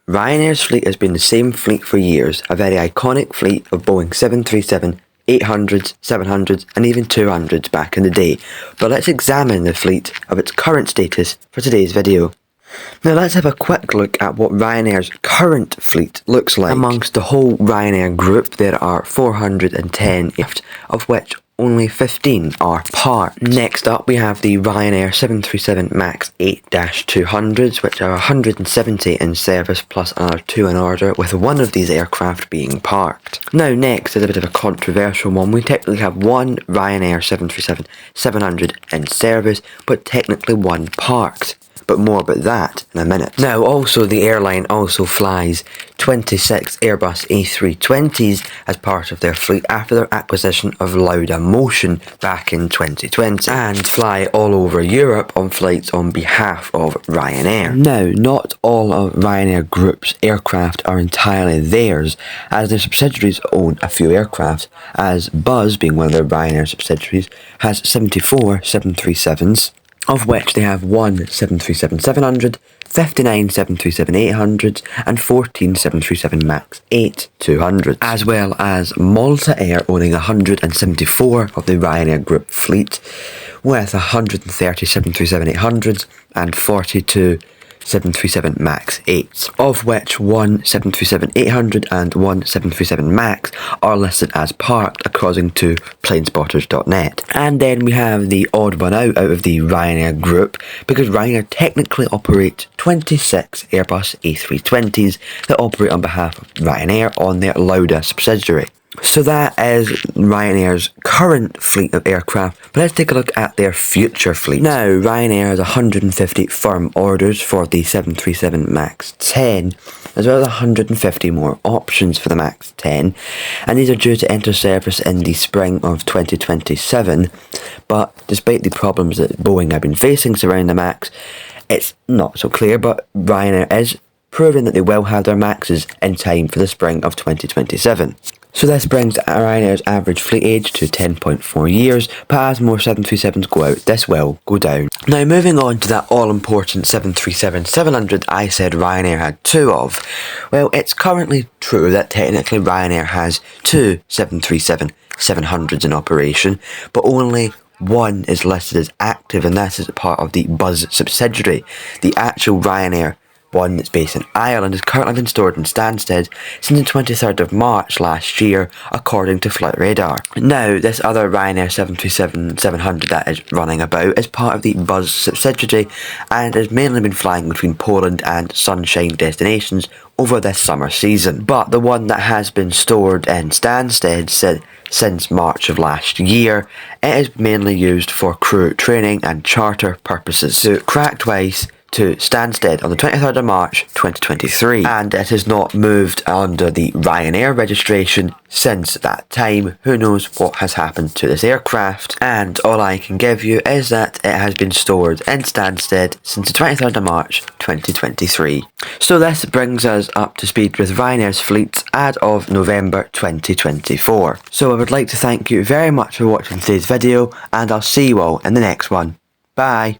Ryanair's fleet has been the same fleet for years, a very iconic fleet of Boeing 737, 800s, 700s and even 200s back in the day, but let's examine the fleet of its current status for today's video. Now let's have a quick look at what Ryanair's current fleet looks like. Amongst the whole Ryanair group there are 410 aircraft, of which only 15 are parked. Next up we have the Ryanair 737 MAX 8-200s, which are 170 in service plus another 2 in order, with one of these aircraft being parked. Now next is a bit of a controversial one. We technically have one Ryanair 737-700 in service, but technically one parked. But more about that in a minute. Now also the airline also flies 26 Airbus A320s as part of their fleet after their acquisition of Laudamotion back in 2020, and fly all over Europe on flights on behalf of Ryanair. Now not all of Ryanair Group's aircraft are entirely theirs, as their subsidiaries own a few aircraft, as Buzz, being one of their Ryanair subsidiaries, has 74 737s, of which they have one 737-700, 59 737-800s and 14 737 MAX 8-200s, as well as Malta Air owning 174 of the Ryanair Group fleet, with 130 737-800s and 42 737 MAX 8s, of which one 737-800 and one 737 MAX are listed as parked according to planespotters.net. And then we have the odd one out of the Ryanair group, because Ryanair technically operates 26 Airbus A320s that operate on behalf of Ryanair on their Lauda subsidiary. So that is Ryanair's current fleet of aircraft, but let's take a look at their future fleet. Now, Ryanair has 150 firm orders for the 737 MAX 10, as well as 150 more options for the MAX 10, and these are due to enter service in the spring of 2027, but despite the problems that Boeing have been facing surrounding the MAX, it's not so clear, but Ryanair is proving that they will have their MAXs in time for the spring of 2027. So this brings Ryanair's average fleet age to 10.4 years, but as more 737s go out, this will go down. Now moving on to that all-important 737-700 I said Ryanair had 2 of. Well, it's currently true that technically Ryanair has 2 737-700s in operation, but only one is listed as active, and that is part of the Buzz subsidiary. The actual Ryanair one that's based in Ireland has currently been stored in Stansted since the 23rd of March last year, according to Flight Radar. Now, this other Ryanair 737-700 that is running about is part of the Buzz subsidiary and has mainly been flying between Poland and sunshine destinations over this summer season. But the one that has been stored in Stansted since March of last year, it is mainly used for crew training and charter purposes. So it cracked twice to Stansted on the 23rd of March 2023, and it has not moved under the Ryanair registration since that time. Who knows what has happened to this aircraft, and all I can give you is that it has been stored in Stansted since the 23rd of March 2023. So this brings us up to speed with Ryanair's fleet as of November 2024. So I would like to thank you very much for watching today's video, and I'll see you all in the next one. Bye!